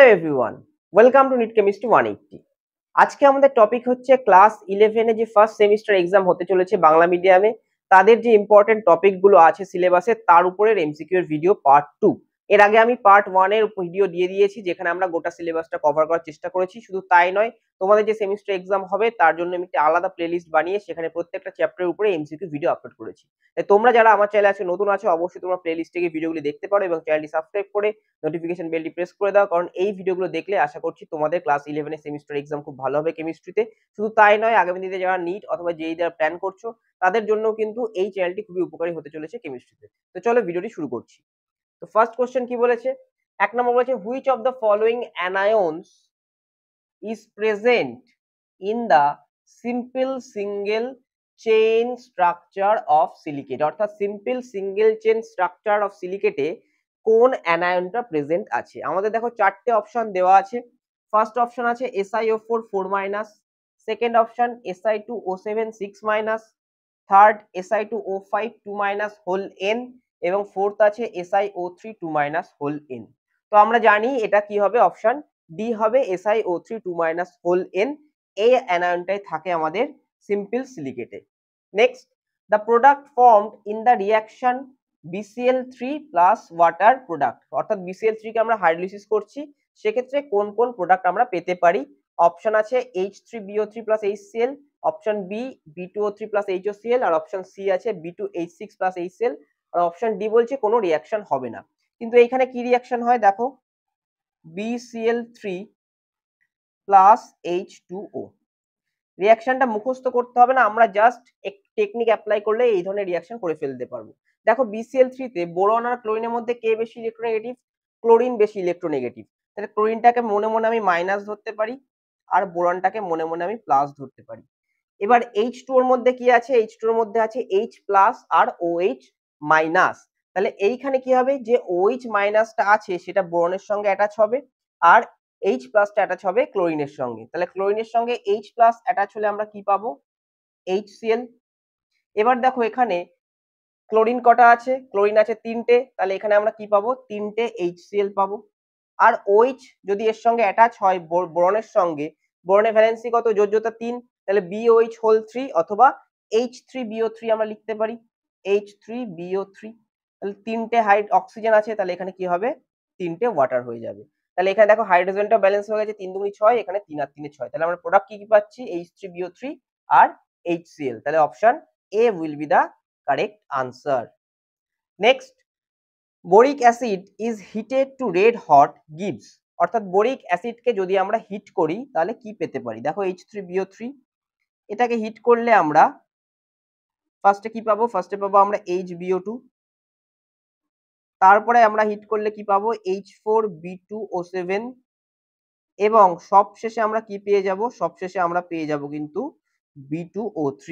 Hello everyone, welcome to NEET chemistry 180। আজকে আমাদের topic হচ্ছে ক্লাস 11 এ যে ফার্স্ট সেমিস্টার এক্সাম হতে চলেছে বাংলা মিডিয়ামে, তাদের যে ইম্পর্টেন্ট টপিক গুলো আছে সিলেবাসে তার উপরের এমসিকিউ এর ভিডিও পার্ট 2। এর আগে আমি পার্ট 1 এর ভিডিও দিয়ে দিয়েছি, যেখানে আমরা গোটা সিলেবাসটা কভার করার চেষ্টা করেছি। শুধু তাই নয়, তোমাদের যে সেমিস্টার এক্সাম হবে তার জন্য আমি একটা আলাদা প্লেলিস্ট বানিয়ে সেখানে প্রত্যেকটা চ্যাপ্টারের উপরে এমসিকিউ ভিডিও আপলোড করেছি। তাই তোমরা যারা আমার চ্যানেলে আছে নতুন আছো, অবশ্যই তোমরা প্লেলিস্টে গিয়ে ভিডিওগুলি দেখতে পারো এবং চ্যানেলটি সাবস্ক্রাইব করে নোটিফিকেশন বেলটি প্রেস করে দাও, কারণ এই ভিডিওগুলো দেখলে আশা করছি তোমাদের ক্লাস 11 এর সেমিস্টার এক্সাম খুব ভালো হবে কেমিস্ট্রিতে। শুধু তাই নয়, আগামী দিনে যারা নিট অথবা জেইই যারা প্ল্যান করছো তাদের জন্য কিন্তু এই চ্যানেলটি খুবই উপকারী হতে চলেছে কেমিস্ট্রিতে। তো চলো ভিডিওটি শুরু করছি। তো ফার্স্ট কোশ্চেন কি বলেছে, এক নম্বর বলেছে which of the following anions is present in the simple single chain structure of silicate. অর্থাৎ simple single chain structure of সিলিকেটে কোন অ্যানায়নটা প্রেজেন্ট আছে। আমাদের দেখো চারটে অপশন দেওয়া আছে। ফার্স্ট অপশন আছে SiO4 4-, second option Si2O7 6-, third Si2O5 2- whole n এবং ফোর্থ আছে SiO3 2- হোল n। তো আমরা জানি এটা কি হবে, অপশন ডি হবে SiO3 2- হোল n। এই অ্যানায়নটাই থাকে আমাদের সিম্পল সিলিকেটে। Next, the product formed in the reaction BCl3 plus water product. অর্থাৎ BCl3 কে আমরা হাইড্রোলিসিস করছি, সেক্ষেত্রে কোন কোন প্রোডাক্ট আমরা পেতে পারি। অপশন আছে H3BO3 plus HCl, option B B2O3 plus HOCl, আর অপশন সি আছে B2H6 প্লাস HCl, আর অপশন ডি বলছে কোনো রিঅ্যাকশন হবে না। কিন্তু এখানে কি রিঅ্যাকশন হয় দেখো, BCl3 প্লাস H2O। রিঅ্যাকশনটা মুখস্থ করতে হবে না, আমরা জাস্ট টেকনিক অ্যাপ্লাই করলে এই ধরনের রিঅ্যাকশন করে ফেলতে পারবো। দেখো BCl3 তে বোরন আর ক্লোরিনের মধ্যে কে বেশি ইলেকট্রোনেগেটিভ? ক্লোরিন বেশি ইলেকট্রোনেগেটিভ। তাহলে ক্লোরিনটাকে মনে মনে আমি মাইনাস ধরতে পারি আর বোরনটাকে মনে মনে আমি প্লাস ধরতে পারি। এবার H2 এর মধ্যে কি আছে? H2 এর মধ্যে আছে H প্লাস আর OH মাইনাস। তাহলে এইখানে কি হবে, যে OH মাইনাসটা আছে সেটা বোরনের সঙ্গে অ্যাটাচ হবে আর H প্লাসটা অ্যাটাচ হবে ক্লোরিনের সঙ্গে। তাহলে ক্লোরিনের সঙ্গে H প্লাস অ্যাটাচ হলে আমরা কি পাবো? HCl। এবার দেখো এখানে ক্লোরিন কটা আছে? ক্লোরিন আছে তিনটে, তাহলে এখানে আমরা কি পাবো? তিনটে HCl পাবো। আর OH যদি এর সঙ্গে অ্যাটাচ হয় বোরনের সঙ্গে, বোরনের ভ্যালেন্সি কত? যোজ্যতা 3, তাহলে BOH হোল 3 অথবা H3BO3 আমরা লিখতে পারি, H3BO3। তাহলে তিনটে অক্সিজেন আছে, তাহলে এখানে কি হবে? তিনটে ওয়াটার হয়ে যাবে। তাহলে এখানে দেখো হাইড্রোজেনটা ব্যালেন্স হয়ে গেছে, 3 দুগুণে 6, এখানে 3 আর 3 6। তাহলে আমরা প্রোডাক্ট কি কি পাচ্ছি? H3BO3 আর HCl। তাহলে option A will be the correct answer. Next, boric acid is heated to red hot gives. অর্থাৎ বোরিক অ্যাসিডকে যদি আমরা হিট করি তাহলে কি পেতে পারি। দেখো H3BO3, এটাকে হিট করলে আমরা ফার্স্টে কি পাবো? ফার্স্টে পাবো আমরা HBO2, তারপরে আমরা হিট করলে কি পাবো? H4B2O7, এবং সবশেষে আমরা কি পেয়ে যাব? সবশেষে আমরা পেয়ে যাব কিন্তু B2O3।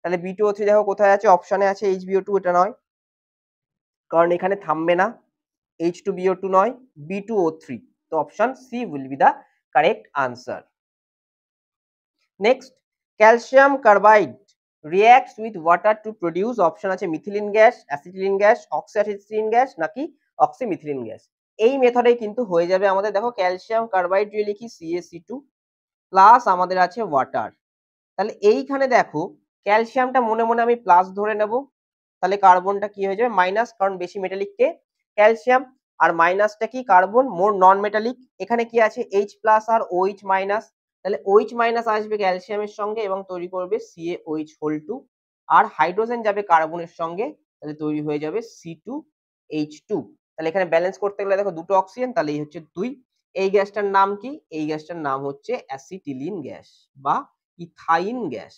তাহলে B2O3 দেখো কোথায় আছে? অপশনে আছে HBO2, এটা নয় কারণ এখানে থামবে না, H2BO2 নয়, B2O3। তো option C will be the correct answer. Next, calcium carbide reacts with water to produce. Option আছে methylene gas, acetylene gas, oxyacetylene gas নাকি অক্সিমিথিলিন গ্যাস। এই মেথডেই কিন্তু হয়ে যাবে আমাদের। দেখো ক্যালসিয়াম কার্বাইড যদি লিখি CaC2 প্লাস আমাদের আছে ওয়াটার। তাহলে এইখানে দেখো ক্যালসিয়ামটা মনে মনে আমি প্লাস ধরে নেব, তাহলে কার্বনটা কি হয়ে যাবে? মাইনাস, কারণ বেশি মেটালিক কে? ক্যালসিয়াম। আর মাইনাসটা কি? কার্বন, মোর নন মেটালিক। এখানে কি আছে? H প্লাস আর OH মাইনাস। তাহলে OH মাইনাস আসবে ক্যালসিয়ামের সঙ্গে এবং তৈরি করবে CaOH হোল 2, আর হাইড্রোজেন যাবে কার্বনের সঙ্গে, তাহলে তৈরি হয়ে যাবে C2H2। তাহলে এখানে ব্যালেন্স করতে গেলে দেখো দুটো অক্সিজেন, তাহলে এই হচ্ছে 2। এই গ্যাসটার নাম কি? এই গ্যাসটার নাম হচ্ছে অ্যাসিটিলিন গ্যাস বা ইথাইন গ্যাস।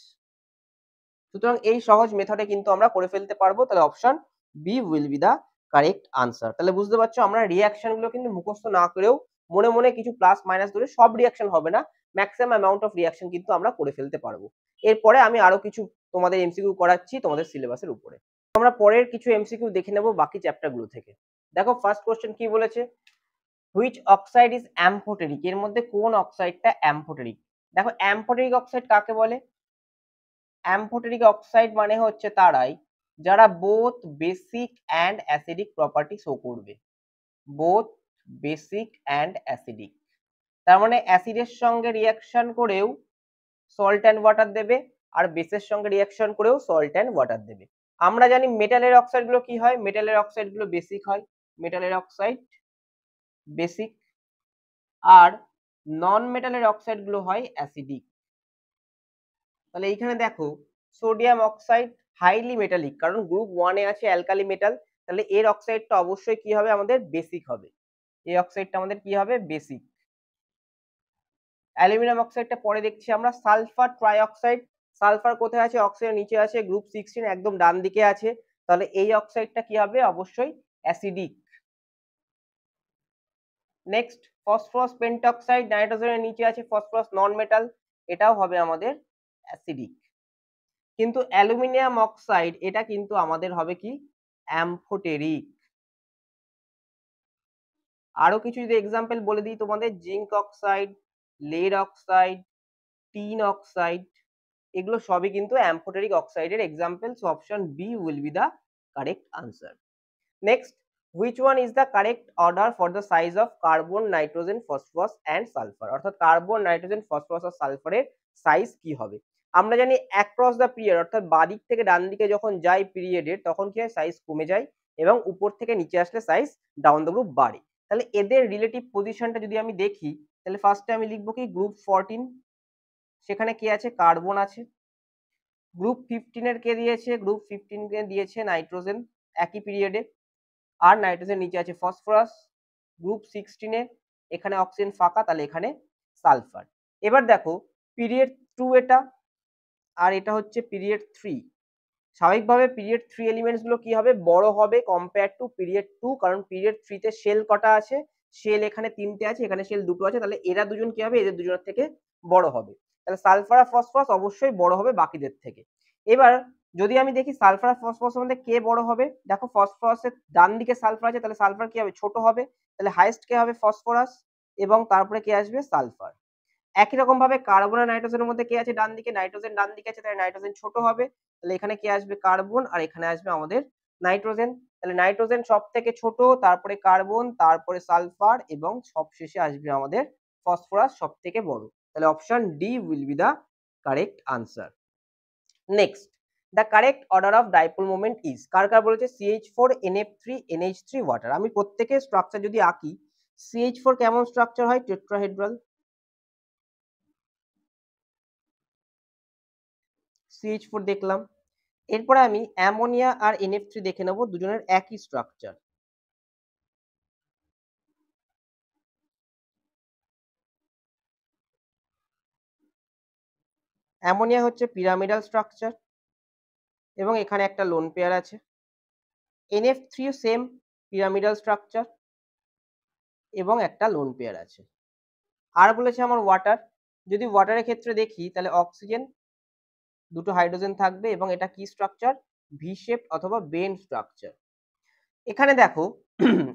সুতরাং এই সহজ মেথডে কিন্তু আমরা করে ফেলতে পারবো। তাহলে option B will be the correct answer. তাহলে বুঝতে পারছো আমরা রিঅ্যাকশন গুলো কিন্তু মুখস্থ না করেও মনে মনে কিছু প্লাস মাইনাস ধরে, সব রিঅ্যাকশন হবে না, ম্যাক্সিমাম অ্যামাউন্ট অফ রিঅ্যাকশন কিন্তু আমরা করে ফেলতে পারবো। এরপরে আমি আরো কিছু তোমাদের এমসিকিউ করাচ্ছি তোমাদের সিলেবাসের উপরে। আমরা পরের কিছু এমসিকিউ দেখে নেব বাকি চ্যাপ্টার গুলো থেকে। দেখো ফার্স্ট কোশ্চেন কি বলেছে, হুইচ অক্সাইড ইজ অ্যাম্ফোটেরিক। এর মধ্যে কোন অক্সাইডটা অ্যাম্ফোটেরিক? দেখো অ্যাম্ফোটেরিক অক্সাইড কাকে বলে? অ্যাম্ফোটেরিক অক্সাইড মানে হচ্ছে তারাই যারা both basic and acidic property show করবে। Both basic and acidic. তার মানে অ্যাসিডের সঙ্গে রিয়াকশন করেও সল্ট অ্যান্ড ওয়াটার দেবে, আর বেসের সঙ্গে রিয়াকশন করেও সল্ট অ্যান্ড ওয়াটার দেবে। আমরা জানি মেটালের অক্সাইড গুলো কি হয়, মেটালের অক্সাইড গুলো বেসিক হয়, মেটালের অক্সাইড বেসিক, আর নন মেটালের অক্সাইড গুলো হয় অ্যাসিডিক। তাহলে এইখানে দেখো সোডিয়াম অক্সাইড হাইলি মেটালিক, কারণ গ্রুপ 1 এ আছে অ্যালকালি মেটাল, তাহলে এর অক্সাইডটা অবশ্যই কি হবে আমাদের বেসিক হবে, এই অক্সাইডটা আমাদের কি হবে বেসিক। অ্যালুমিনিয়াম অক্সাইডটা পরে দেখছি আমরা। সালফার ট্রাইঅক্সাইড, সালফার কোথায় আছে, অক্সিজেন নিচে আছে, গ্রুপ 16 একদম ডান দিকে আছে, তাহলে এই অক্সাইডটা কি হবে অবশ্যই অ্যাসিডিক। নেক্সট ফসফরাস পেন্টঅক্সাইড, নাইট্রোজেনের নিচে আছে, ফসফরাস নন মেটাল, এটাও হবে আমাদের অ্যাসিডিক। কিন্তু অ্যালুমিনিয়াম অক্সাইড এটা কিন্তু আমাদের হবে কি অ্যাম্ফোটেরিক। আরো কিছু যদি এক্সাম্পল বলে দিই তোমাদের, zinc oxide, lead oxide, tin oxide, এগুলো সবই কিন্তু অ্যাম্ফোটেরিক অক্সাইডের example. So option B will be the correct answer. Next, which one is the correct order for the size of carbon, nitrogen, phosphorus and sulfur? অর্থাৎ carbon, nitrogen, phosphorus আর সালফারের size কি হবে? আমরা জানি across the period, অর্থাৎ বাদিক থেকে ডান দিকে যখন যাই পিরিয়ডের, তখন কি হয় সাইজ কমে যায়, এবং উপর থেকে নিচে আসলে সাইজ ডাউন দ্য গ্রুপ বাড়ে। তাহলে এদের রিলেটিভ পজিশনটা যদি আমি দেখি, তাহলে ফার্স্টে আমি লিখবো কি গ্রুপ 14, সেখানে কি আছে কার্বন আছে। গ্রুপ 15 এর কে দিয়েছে, গ্রুপ 15 কে দিয়েছে নাইট্রোজেন একই পিরিয়ডে, আর নাইট্রোজেন নিচে আছে ফসফরাস। গ্রুপ 16 এ এখানে অক্সিজেন ফাঁকা, তাহলে এখানে সালফার। এবার দেখো পিরিয়ড 2 এটা, আর এটা হচ্ছে পিরিয়ড 3। স্বাভাবিকভাবে পিরিয়ড 3 এলিমেন্টস গুলো কি হবে বড় হবে কম্পেয়ার টু পিরিয়ড 2, কারণ পিরিয়ড 3 তে শেল কটা আছে, শেল এখানে 3টে আছে, এখানে শেল 2টো আছে, তাহলে এরা দুজন কি হবে এদের দুজনের থেকে বড় হবে। তাহলে সালফার আর ফসফরাস অবশ্যই বড় হবে বাকিদের থেকে। এবার যদি আমি দেখি সালফার আর ফসফরাসের মধ্যে কে বড় হবে, দেখো ফসফরাসের ডান দিকে সালফার আছে, তাহলে সালফার কি হবে ছোট হবে, তাহলে হাইয়েস্ট কে হবে ফসফরাস, এবং তারপরে কে আসবে সালফার। একই রকম ভাবে কার্বন আর নাইট্রোজেনের মধ্যে কে আছে ডান দিকে, নাইট্রোজেন ডান দিকে আছে, তাহলে নাইট্রোজেন ছোট হবে, তাহলে এখানে কে আসবে কার্বন, আর এখানে আসবে আমাদের নাইট্রোজেন। তাহলে নাইট্রোজেন সব থেকে ছোট, তারপরে কার্বন, তারপরে সালফার, এবং সবশেষে আসবে আমাদের ফসফরাস সব থেকে বড়। তাহলে option D will be the correct answer. Next, the correct order of dipole moment is, কার কার বলেছে CH4 NF3 NH3 ওয়াটার। আমি প্রত্যেকের স্ট্রাকচার যদি আঁকি, CH4 কেমন স্ট্রাকচার হয় টেট্রাহেড্রাল, CH4 দেখলাম। এরপরে আমি অ্যামোনিয়া আর NF3 দেখে নেব, দুজনের একই স্ট্রাকচার। অ্যামোনিয়া হচ্ছে পিরামিডাল স্ট্রাকচার, এবং এখানে একটা লোন পেয়ার আছে। NF3 সেম পিরামিডাল স্ট্রাকচার এবং একটা লোন পেয়ার আছে। আর বলেছে আমার ওয়াটার, যদি ওয়াটারের ক্ষেত্রে দেখি তাহলে অক্সিজেন, দুটো হাইড্রোজেন থাকবে, এবং এটা কি স্ট্রাকচার ভি শেপ অথবা বেন স্ট্রাকচার। এখানে দেখো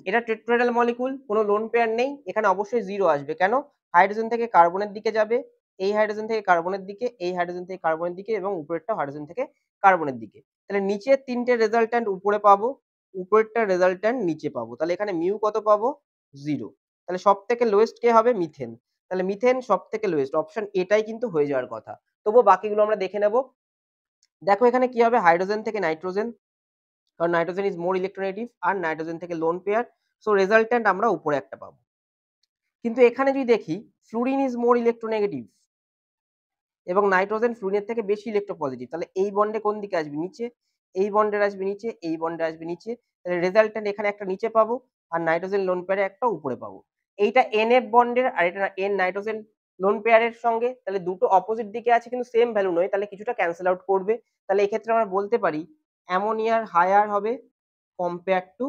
এটা টেট্রাহেড্রাল মলিকুল, কোনো লোন পেয়ার নেই, এখানে অবশ্যই জিরো আসবে। কেন, হাইড্রোজেন থেকে কার্বনের দিকে যাবে, এই হাইড্রোজেন থেকে কার্বনের দিকে, এই হাইড্রোজেন থেকে কার্বনের দিকে, এবং উপরেরটা হাইড্রোজেন থেকে কার্বনের দিকে। তাহলে নিচের তিনটে রেজাল্ট্যান্ট উপরে পাবো, উপরেরটা রেজাল্ট্যান্ট নিচে পাবো, তাহলে এখানে মিউ কত পাবো জিরো। তাহলে সব থেকে লোয়েস্ট কে হবে মিথেন, তাহলে মিথেন সব থেকে লোয়েস্ট, অপশন এটাই কিন্তু হয়ে যাওয়ার কথা। তবুও বাকিগুলো আমরা দেখে নেব। দেখো এখানে কি হবে হাইড্রোজেন থেকে নাইট্রোজেন, কারণ নাইট্রোজেন ইজ মোর ইলেকট্রোনেগেটিভ, আর নাইট্রোজেন থেকে লোন পেয়ার, সো রেজাল্ট্যান্ট আমরা উপরে একটা পাবো। কিন্তু এখানে যদি দেখি ফ্লুরিন ইজ মোর ইলেকট্রোনেগেটিভ, এবং নাইট্রোজেন ফ্লুরিনের থেকে বেশি ইলেকট্রোপজিটিভ, তাহলে এই বন্ডে কোন দিকে আসবে নিচে, এই বন্ডের আসবে নিচে, এই বন্ডে আসবে নিচে, তাহলে রেজাল্ট্যান্ট এখানে একটা নিচে পাবো, আর নাইট্রোজেন লোন পেয়ারে একটা উপরে পাবো। এইটা NF বন্ডের, আর এটা N নাইট্রোজেন লোন পেয়ারের সঙ্গে, তাহলে দুটো অপোজিট দিকে আছে কিন্তু সেম ভ্যালু নয়, তাহলে কিছুটা ক্যান্সেল আউট করবে। তাহলে এক্ষেত্রে আমরা বলতে পারি অ্যামোনিয়ার হায়ার হবে কম্পেয়ার টু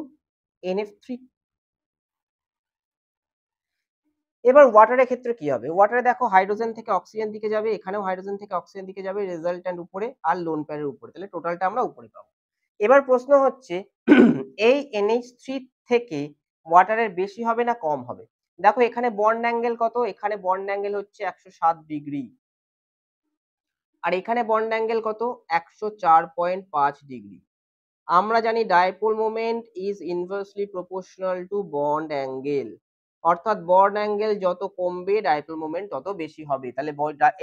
NF3। এবার ওয়াটারের ক্ষেত্রে কি হবে, ওয়াটারে দেখো হাইড্রোজেন থেকে অক্সিজেন দিকে যাবে, এখানেও হাইড্রোজেন থেকে অক্সিজেন দিকে যাবে, রেজাল্ট্যান্ট উপরে আর লোন পেয়ারের উপরে, তাহলে টোটালটা আমরা উপরে পাবো। এবার প্রশ্ন হচ্ছে এই NH3 থেকে ওয়াটারের বেশি হবে না কম হবে। দেখো এখানে বন্ড অ্যাঙ্গেল কত, এখানে বন্ড অ্যাঙ্গেল হচ্ছে 107 ডিগ্রি, আর এখানে বন্ড অ্যাঙ্গেল কত 104.5 ডিগ্রি। আমরা জানি dipole moment is inversely proportional to bond angle, অর্থাৎ বন্ড অ্যাঙ্গেল যত কমবে ডাইপোল মোমেন্ট তত বেশি হবে। তাহলে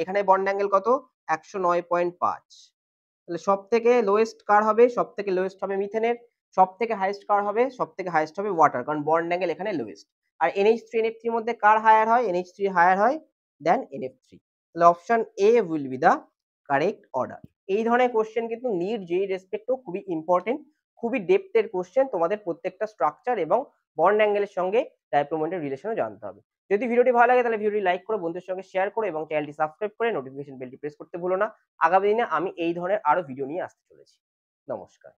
এখানে বন্ড অ্যাঙ্গেল কত? 109.5। তাহলে সব থেকে লোয়েস্ট কার হবে? সব থেকে লোয়েস্ট হবে মিথেনের। সব থেকে হাইয়েস্ট কার হবে? সব থেকে হাইয়েস্ট হবে ওয়াটার, কারণ বন্ড অ্যাঙ্গেল এখানে লোয়েস্ট। আর NH3 NF3 এর মধ্যে কার হায়ার হয়? NH3 হায়ার হয় দেন NF3। তাহলে option A will be the correct order. এই ধরনের কোশ্চেন কিন্তু নিট যেই রেসপেক্টও খুবই ইম্পর্টেন্ট, খুবই ডেপথের কোশ্চেন। তোমাদের প্রত্যেকটা স্ট্রাকচার এবং বন্ড অ্যাঙ্গেলের সঙ্গে ডাইপোল মোমেন্টের রিলেশনও জানতে হবে। যদি ভিডিওটি ভালো লাগে তাহলে ভিডিওটি লাইক করো, বন্ধুদের সঙ্গে শেয়ার করো এবং চ্যানেলটি সাবস্ক্রাইব করে নোটিফিকেশন বেলটি প্রেস করতে ভুলো না। আগামী দিনে আমি এই ধরনের আরো ভিডিও নিয়ে আসতে চলেছি। নমস্কার।